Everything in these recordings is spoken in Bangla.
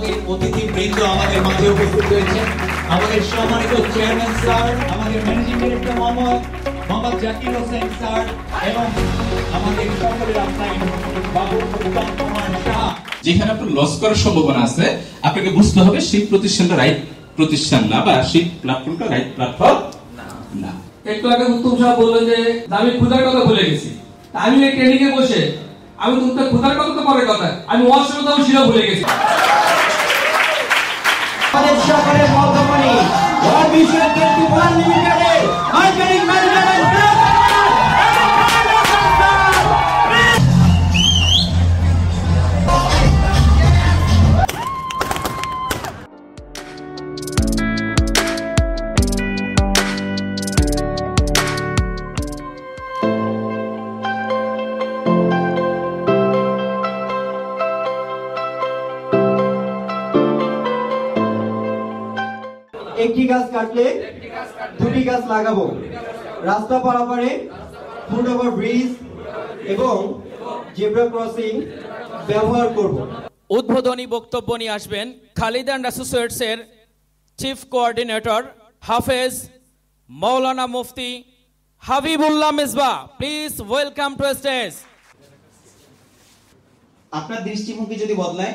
আমাদের অতিথিবৃন্দ আমাদের মাঝে উপস্থিত রয়েছেন, আমাদের সম্মানিত চেয়ারম্যান স্যার, আমাদের managing director Mohammad Zakir Hossain sir এবং আমাদের সকলের আপনার বাবু উত্তম কুমার শাহ। যেখানে আপনার লস করার সম্ভাবনা আছে, আপনাকে বুঝতে হবে সেই প্রতিষ্ঠানটা রাইট প্রতিষ্ঠান না, বা সেই প্ল্যাটফর্মটা রাইট প্ল্যাটফর্ম না। একটু আগে উত্তম সাহেব বললেন যে আমি ক্ষুধার কথা ভুলে গেছি। আমি এই ট্রেনিং এ বসে আমি তো ক্ষুধার কথা তো পরে কথা, আমি ওয়াশরুমে তো সেটা ভুলে গেছি। আমাদের সকলের মধ্যমণি ওয়ার্ল্ড ভিশন 21 লিমিটেডের মার্কেটিং ম্যানেজার একটি গাছ কাটলে দুটি গাছ লাগাবো, রাস্তা পারাপারে ফুটওভার ব্রিজ এবং জেব্রা ক্রসিং ব্যবহার করব। উদ্বোধনী বক্তব্য নিয়ে আসবেন খালিদ অ্যান্ড অ্যাসোসিয়েটস এর chief coordinator Hafez Maulana Mufti Habibullah Misbah. Please welcome to stage. আপনার দৃষ্টিভঙ্গি যদি বদলায়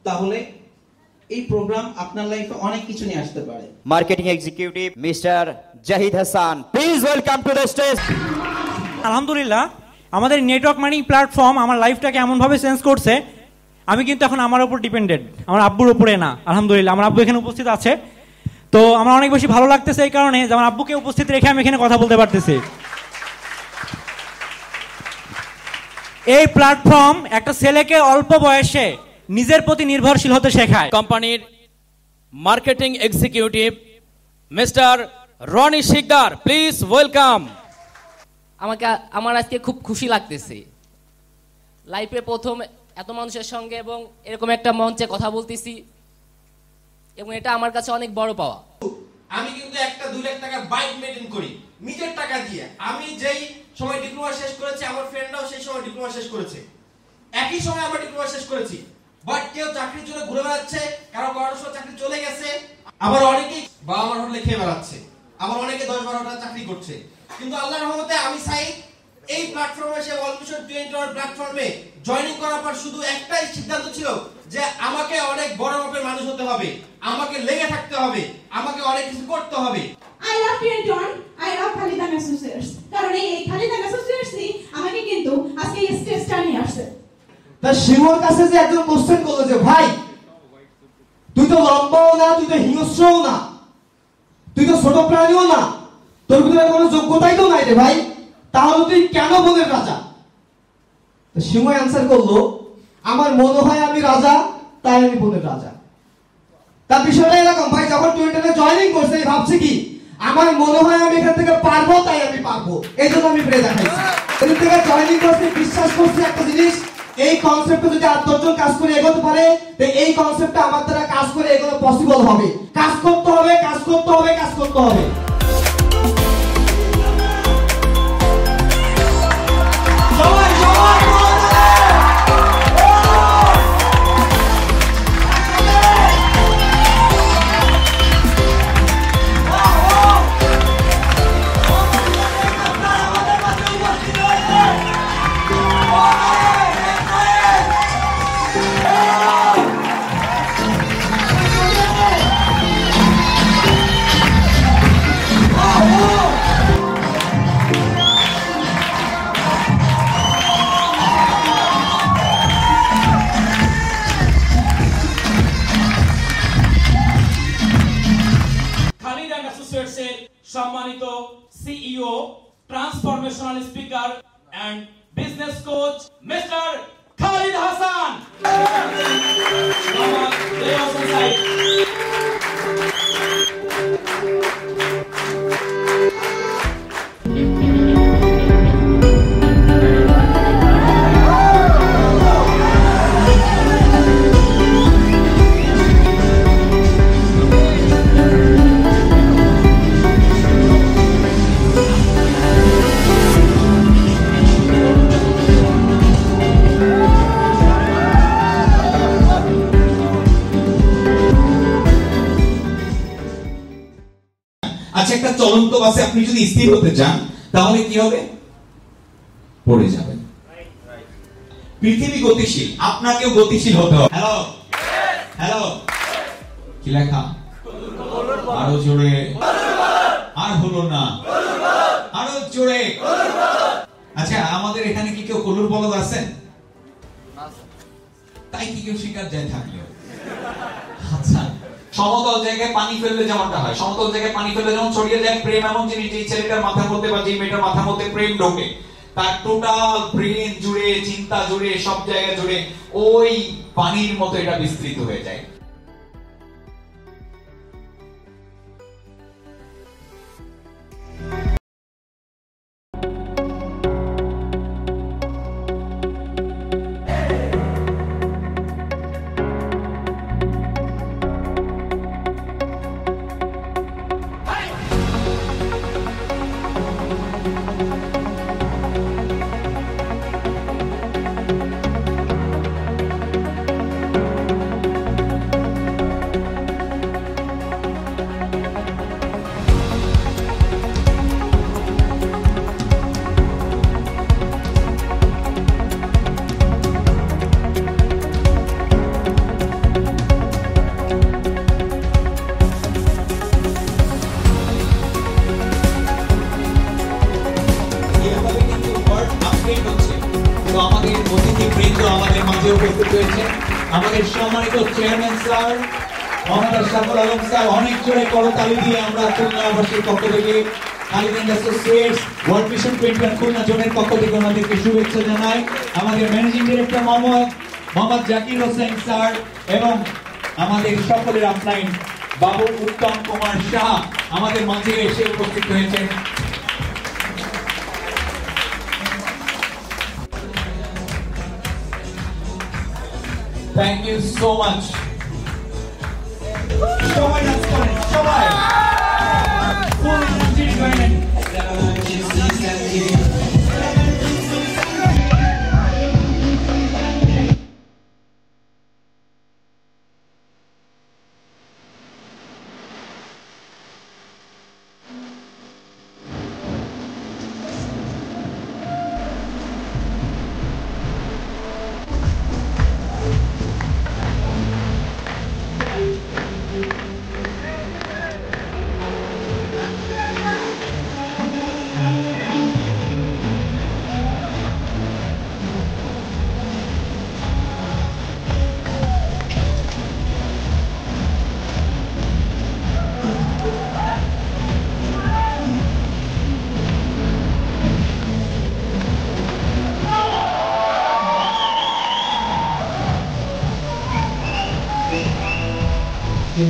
তাহলে এই প্রোগ্রাম আপনার লাইফে অনেক কিছু নিয়ে আসতে পারে। Marketing executive mister Zahid Hasan, please welcome to the stage. আলহামদুলিল্লাহ, আমাদের নেটওয়ার্ক মার্কেটিং প্ল্যাটফর্ম আমার লাইফটাকে এমনভাবে চেঞ্জ করছে, আমি কিন্তু এখন আমার উপর ডিপেন্ডেন্ট, আমার আব্বুর উপরে না। আলহামদুলিল্লাহ, আমার আব্বু এখানে উপস্থিত আছে, তো আমার অনেক বেশি ভালো লাগতেছে এই কারণে যে আমার আব্বুকে উপস্থিত রেখে আমি এখানে কথা বলতে পারতেছি। এই প্ল্যাটফর্ম একটা ছেলেকে অল্প বয়সে নিজের প্রতি নির্ভরশীল হতে শেখায়। কোম্পানির marketing executive mister Roni Shikdar, please welcome. আমার আজকে খুব খুশি লাগতেছে, লাইফে প্রথম এত মানুষের সঙ্গে এবং এরকম একটা মঞ্চে কথা বলতেছি, এবং এটা আমার কাছে অনেক বড় পাওয়া। আমি কিন্তু একটা 2 লাখ টাকার বাইক মেইনটেইন করি নিজের টাকা দিয়ে। আমি যেই সময় ডিপ্লোমা শেষ করেছি, আমার ফ্রেন্ডরাও সেই সময় ডিপ্লোমা শেষ করেছে, একই সময় আমরা ডিপ্লোমা শেষ করেছি। বাট কেউ চাকরির জন্য ঘুরে বেড়াচ্ছে, কারো করোনার সময় চাকরি চলে গেছে, আবার অনেকেই বাবা মার হোটেলে খেয়ে বেড়াচ্ছে, আবার অনেকে 10-12টা চাকরি করছে। কিন্তু আল্লাহর রহমতে আমি চাই এই প্ল্যাটফর্মে এসে ওয়ার্ল্ড ভিশন 21 প্ল্যাটফর্মে জয়েনিং করার পর শুধু একটাই সিদ্ধান্ত ছিল যে আমাকে অনেক বড় মাপের মানুষ হতে হবে, আমাকে লেগে থাকতে হবে, আমাকে অনেক কিছু করতে হবে। I love 21, I love Khalid and associates, কারণ এই খালিদ অ্যান্ড অ্যাসোসিয়েটসই আমাকে কিন্তু আজকে এই স্টেজটা নিয়ে আসছে। তা শিমুর কাছে যে একজন কোশ্চেন করলো যে ভাই তুই তো লম্বাও না, তুই তো হিংস্রও না, তুই তো ছোট প্রাণীও না, তোর ভিতরে কোনো যোগ্যতাই তো নাই রে ভাই, তাহলে তুই কেন বনের রাজা? তো শিমু অ্যান্সার করলো, আমার মনে হয় আমি রাজা, তাই আমি বনের রাজা। তার বিষয়টা এরকম, ভাই যখন 20 জয়েনিং করছে ভাবছি কি আমার মনে হয় আমি এখান থেকে পারবো, তাই আমি পারবো, এই জন্য আমি প্রে দেখাইছি। এখান থেকে জয়েনিং করছি, বিশ্বাস করছি একটা জিনিস, এই কনসেপ্টে যদি 8-10 কাজ করে এগোতে পারে, তো এই কনসেপ্টে আমার দ্বারা কাজ করে এগোনো পসিবল হবে। কাজ করতে হবে, কাজ করতে হবে, কাজ করতে হবে। সম্মানিত CEO, transformational speaker and business coach mister Khalid Hasan. বাসে আপনি যদি স্থির হতে চান তাহলে কি হবে? পড়ে যাবেন। পৃথিবী গতিশীল, আপনাকেও গতিশীল হতে হবে। হ্যালো হ্যালো, কি লেখা? আরো জোরে। আর হলো না, আরো জোরে। আচ্ছা, আমাদের এখানে কি কেউ কলুর বলদ আছেন? তাই কি কেউ শিকার যায় থাকলেও? আচ্ছা, সমতল জায়গায় পানি ফেললে যেমনটা হয়, সমতল জায়গায় পানি ফেললে যেমন ছড়িয়ে যায় প্রেম এমন জিনিস, যে ছেলেটার মাথার মধ্যে বা যে মেয়েটার মাথার মধ্যে প্রেম ঢোকে, তার টোটাল ব্রেন জুড়ে, চিন্তা জুড়ে, সব জায়গা জুড়ে ওই পানির মতো এটা বিস্তৃত হয়ে যায়। আমাদের সম্মানিত chairman sir Mohammad Shafar Alam sir, অনেক জোরে করতালি দিয়ে আমরা খুলনা আবাসিক পক্ষ থেকে Khalid associates world vision 21 Khulna জোনের পক্ষ থেকে ওনাদেরকে শুভেচ্ছা জানাই। আমাদের managing director Mohammad Zakir Hossain sir এবং আমাদের সকলের আপলাইন বাবু উত্তম কুমার শাহ আমাদের মাঝে এসে উপস্থিত হয়েছেন। Thank you so much. সবাই নাচ করেন, সবাই ফুল এনার্জি করেন।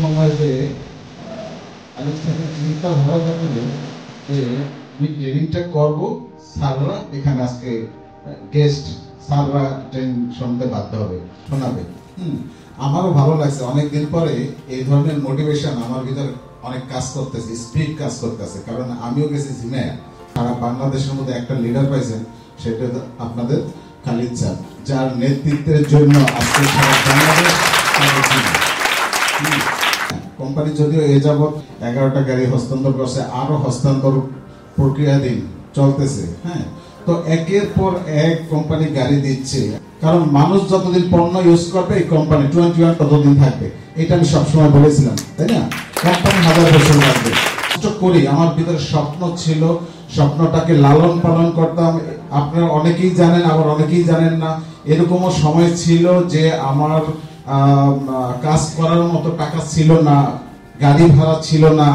মঙ্গলবারে আমি চিন্তা ভাবনা করলে যে আমি ট্রেনিংটা করবো, স্যাররা এখানে আজকে গেস্ট স্যাররা ট্রেন শুনতে বাধ্য হবে, শোনাবে। আমারও ভালো লাগছে, অনেকদিন পরে এই ধরনের মোটিভেশন আমার ভিতরে অনেক কাজ করতেছে, স্পিড কাজ করতেছে। কারণ আমিও গেছি জিমায়, সারা বাংলাদেশের মধ্যে একটা লিডার পাইছেন, সেটা আপনাদের খালিদ স্যার, যার নেতৃত্বের জন্য আজকে সারা বাংলাদেশ কোম্পানি যদিও এ যাবৎ 11টা গাড়ি হস্তান্তর করছে, আরো হস্তান্তর প্রক্রিয়াধীন চলতেছে। হ্যাঁ, তো একের পর এক কোম্পানি গাড়ি দিচ্ছে, কারণ মানুষ যতদিন পণ্য ইউজ করবে এই কোম্পানি 21 ততদিন থাকবে। এটা আমি সবসময় বলেছিলাম, তাই না? কোম্পানি 1000 বছর লাগবে। করি আমার ভিতরে স্বপ্ন ছিল, স্বপ্নটাকে লালন পালন করতাম। আপনারা অনেকেই জানেন, আবার অনেকেই জানেন না। এরকমও সময় ছিল যে আমার কাজ করার মতো টাকা ছিল না, গাড়ি ভাড়া ছিল না,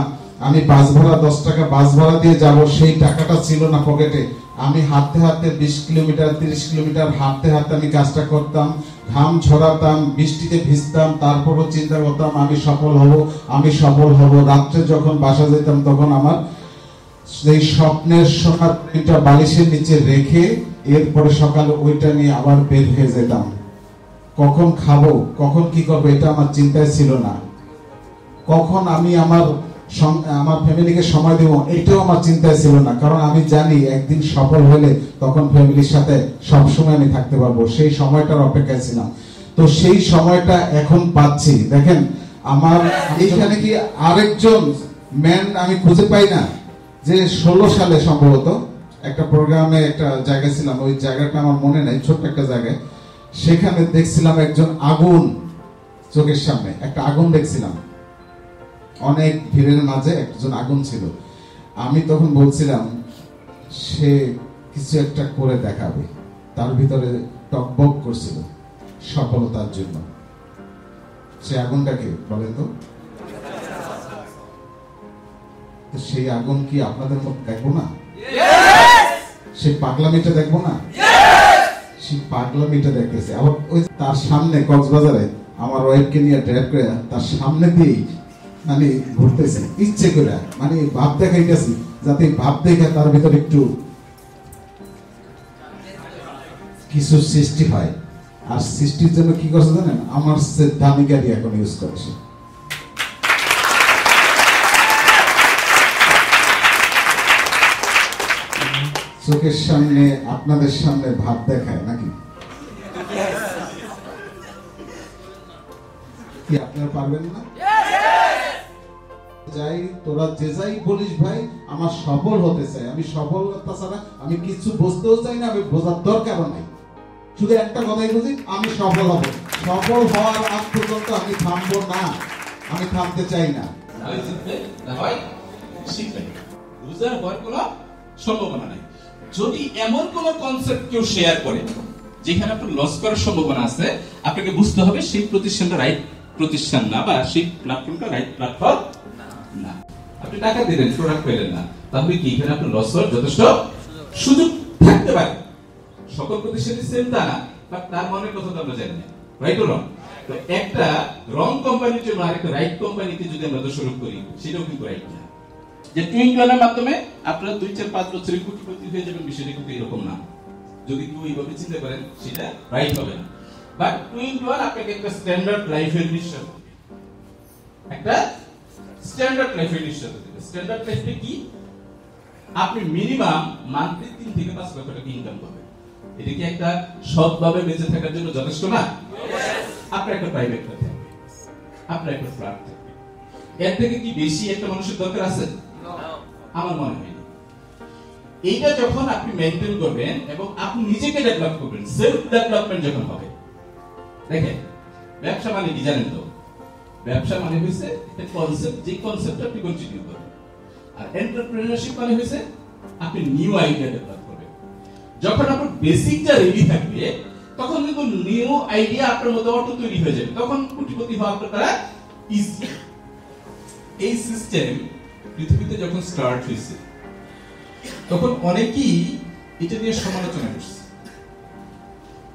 আমি বাস ভাড়া 10 টাকা বাস ভাড়া দিয়ে যাব সেই টাকাটা ছিল না পকেটে। আমি হাঁটতে হাঁটতে 20 কিলোমিটার 30 কিলোমিটার হাঁটতে হাঁটতে আমি কাজটা করতাম, ঘাম ঝরাতাম, বৃষ্টিতে ভিজতাম, তারপরও চিন্তা করতাম আমি সফল হব, আমি সফল হব। রাত্রে যখন বাসা যেতাম তখন আমার সেই স্বপ্নের সোনার পেনটা বালিশের নিচে রেখে এরপরে সকালে ওইটা নিয়ে আবার বের হয়ে যেতাম। কখন খাবো, কখন কি করবো, এটা আমার চিন্তায় ছিল না। কখন আমি আমার ফ্যামিলিকে সময় দেব, এটাও আমার চিন্তায় ছিল না। কারণ আমি জানি একদিন সফল হলে তখন ফ্যামিলির সাথে সবসময় আমি থাকতে পারবো, সেই সময়টার অপেক্ষায় ছিলাম। তো সেই সময়টা এখন পাচ্ছি। দেখেন আমার এইখানে কি আরেকজন ম্যান আমি খুঁজে পাই না, যে 16 সালে সম্ভবত একটা প্রোগ্রামে একটা জায়গায় ছিলাম, ওই জায়গাটা আমার মনে নাই, ছোট্ট একটা জায়গায়, সেখানে দেখছিলাম একজন আগুন, চোখের সামনে একটা আগুন দেখছিলাম, অনেক ভিড়ের মাঝে একজন আগুন ছিল। আমি তখন বলছিলাম সে কিছু একটা করে দেখাবে, তার ভিতরে টকবক করছিল সফলতার জন্য। সে আগুনটাকে বলেন তো, সেই আগুন কি আপনাদের মধ্যে দেখবো না? সেই পাগলামিটা দেখবো না? সেই পাগলামিটা দেখতেছে। আবার ওই তার সামনে কক্সবাজারে আমার ওয়াইফকে নিয়ে ড্রাইভ করে তার সামনে দিয়ে মানে ঘুরতেছে ইচ্ছে করে, মানে ভাব দেখাইতেছি যাতে ভাব দেখে তার ভিতরে একটু কিছু সৃষ্টি হয়। আর সৃষ্টির জন্য কি করছে জানেন? আমার সে দামি গাড়ি এখন ইউজ করছে। চোখের সামনে আপনাদের সামনে ভাব দেখায় নাকি? কি আপনারা পারবেন না? যাই তোরা যে যাই বলিস ভাই, আমার সফল হতে চাই, আমি সফলতা ছাড়া আমি কিছু বুঝতেও চাই না, আমি বোঝার দরকারও নাই। শুধু একটা কথাই বুঝি, আমি সফল হব। সফল হওয়ার আগ পর্যন্ত আমি থামবো না, আমি থামতে চাই না। বুঝার হওয়ার কোনো সম্ভাবনা নাই। যদি এমন কোন কনসেপ্ট কেউ শেয়ার করে যেখানে আপনার লস করার সম্ভাবনা আছে, আপনাকে বুঝতে হবে সেই প্রতিষ্ঠানটা রাইট প্রতিষ্ঠান না, বা সেই প্ল্যাটফর্মটা রাইট প্ল্যাটফর্ম না। আপনি টাকা দিলেন, প্রোডাক্ট পেলেন না, তাহলে কি এখানে আপনার লস হওয়ার যথেষ্ট সুযোগ থাকতে পারে? সকল প্রতিষ্ঠানই সেম তা না, বাট তার মনের কথা তো আমরা জানি না, রাইট ও রং। তো একটা রং কোম্পানির জন্য আরেকটা রাইট কোম্পানিকে যদি আমরা দোষারোপ করি, সেটাও কিন্তু রাইট না। যে টুইন ওয়ানের মাধ্যমে আপনারা 2-4-5 বছরে কোটিপতি হয়ে যাবেন, বিষয়টা কিন্তু এরকম না। যদি কেউ এইভাবে চিন্তা করেন, সেটা রাইট হবে না। বাট টুইন ওয়ান আপনাকে একটা স্ট্যান্ডার্ড লাইফের নিশ্চয় দেবে, একটা স্ট্যান্ডার্ড লাইফের নিশ্চয় দেবে। স্ট্যান্ডার্ড লাইফে কি? আপনি মিনিমাম মান্থলি 3 থেকে 5 লক্ষ টাকা ইনকাম করবেন। এটা কি একটা সৎভাবে বেঁচে থাকার জন্য যথেষ্ট না? আপনার একটা প্রাইভেট কার থাকবে, আপনার একটা ফ্ল্যাট থাকবে, এর থেকে কি বেশি একটা মানুষের দরকার আছে? আমার মনে হয় না। এইটা যখন আপনি মেইনটেইন করবেন এবং আপনি নিজেকে ডেভেলপ করবেন, সেলফ ডেভেলপমেন্ট যখন হবে। দেখেন, ব্যবসা মানে কি জানেন তো? ব্যবসা মানে হইছে একটা কনসেপ্ট, যে কনসেপ্ট আপনি কন্টিনিউ করবেন। আর এন্টারপ্রেনারশিপ মানে হইছে আপনি নিউ আইডিয়া ডেভেলপ করবেন। যখন আপনার বেসিকটা রেডি থাকবে, তখন কিন্তু নিউ আইডিয়া আপনার মধ্যে অটো তৈরি হয়ে যাবে, তখন কোটিপতি হওয়া আপনার দ্বারা ইজি। এই সিস্টেম পৃথিবীতে যখন স্টার্ট হয়েছে, তখন অনেকেই এটা নিয়ে সমালোচনা করছে,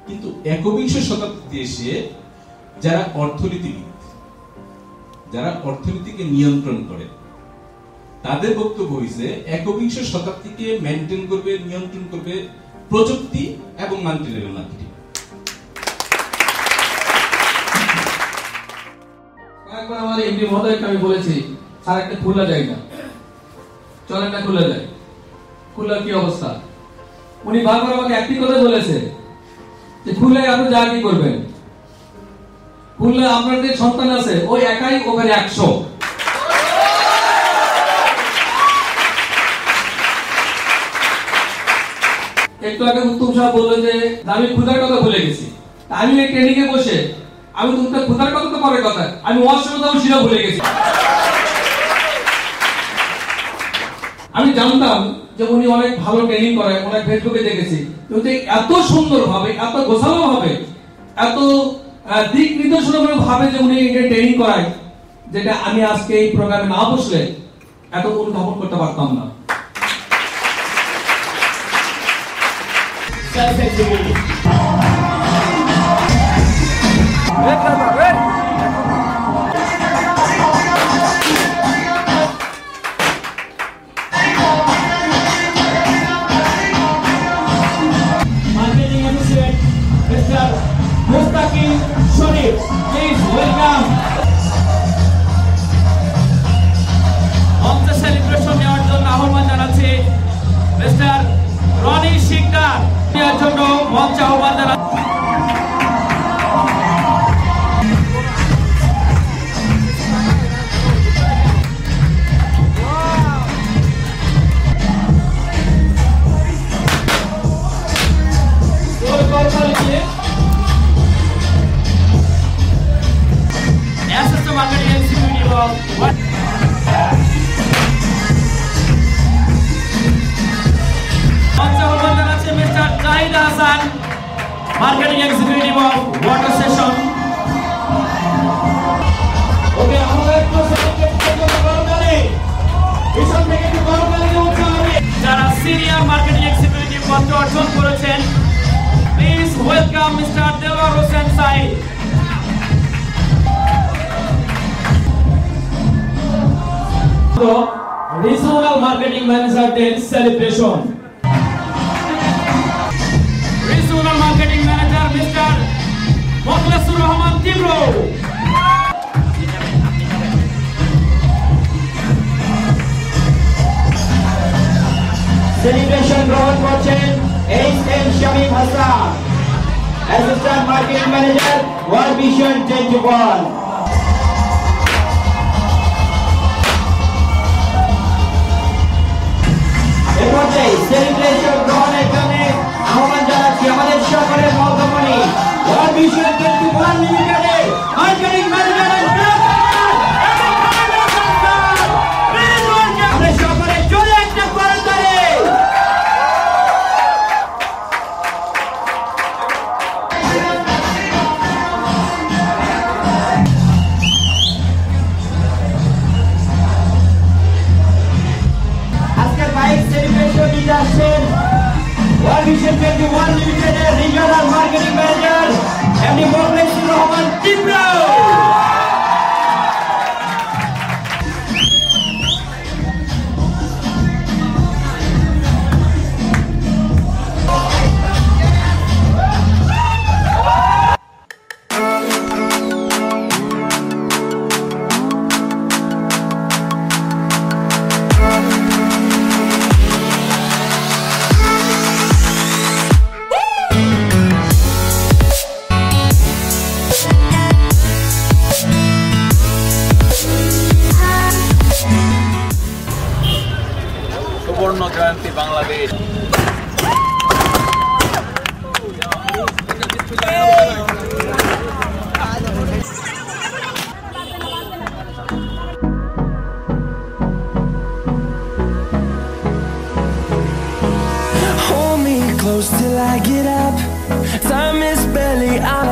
কিন্তু একবিংশ শতাব্দীতে এসে যারা অর্থনীতিবিদ, যারা অর্থনীতিকে নিয়ন্ত্রণ করে, তাদের বক্তব্য হয়েছে একবিংশ শতাব্দীকে মেনটেন করবে, নিয়ন্ত্রণ করবে প্রযুক্তি এবং মাল্টিলেভেল মার্কেটিং। একবার আমার এমডি মহোদয়কে আমি বলেছি, স্যার একটা খোলা জায়গা, চলেন না খুলে যায়। খুলনার কি অবস্থা? উনি বারবার আমাকে একটি কথা বলেছে যে খুলনায় আপনি যা কি করবেন, খুলনা আপনার যে সন্তান আছে ওই একাই ওখানে 100। একটু আগে উত্তম সাহেব বললেন যে আমি ক্ষুধার কথা ভুলে গেছি। আমি এই ট্রেনিং এ বসে আমি তোমার ক্ষুধার কথা তো পরে কথা, আমি অসমতাও সেটা ভুলে গেছি। আমি জানতাম যে উনি অনেক ভালো ট্রেনিং করেন, অনেক ফেসবুকে দেখেছি, কিন্তু এত সুন্দর ভাবে, এত গোছালো ভাবে, এত দিক নির্দেশনা ভাবে যে উনি ট্রেনিং করায়, যেটা আমি আজকে এই প্রোগ্রামে না বসলে এত অনুধাবন করতে পারতাম না। সেলিব্রেশন নেওয়ার জন্য আহ্বান জানাচ্ছি মিস্টার রনি শিকদার নেওয়ার জন্য মঞ্চে আহ্বান জানাচ্ছি। Marketing Executive of Water Session. Okay, আমরা একটু সেলিব্রেট করতে পারি। পিছন থেকে একটু করতালি দিয়ে উঠতে হবে। যারা সিনিয়র মার্কেটিং এক্সিকিউটিভ পদ অর্জন করেছেন, please welcome mister Delwar Hossain Sayeed. Regional Marketing Manager Day celebration. Regional Marketing Manager Mr. Mokhlasur Rahman Tibro. Celebration গ্রহণ করছেন HM Shamim Hassan, Assistant Marketing Manager, World Vision 21. Celebration গ্রহণের জন্য আহ্বান জানাচ্ছি আমাদের সকলের মধ্যমণি ওয়ার্ল্ড ভিশন 21 লিমিটেডের মার্কেটিং ম্যানেজার আমরা সকলে চলে একটা করতালি। আজকের বাইক সেলিব্রেশন দিতে আসছেন ওয়ার্ল্ড ভিশন 21 লিমিটেডের regional marketing manager MD Mokhlesur Rahman তীব্র। সুবর্ণ জয়ন্তী Bangladesh. Hold me close till I get up. Time is barely on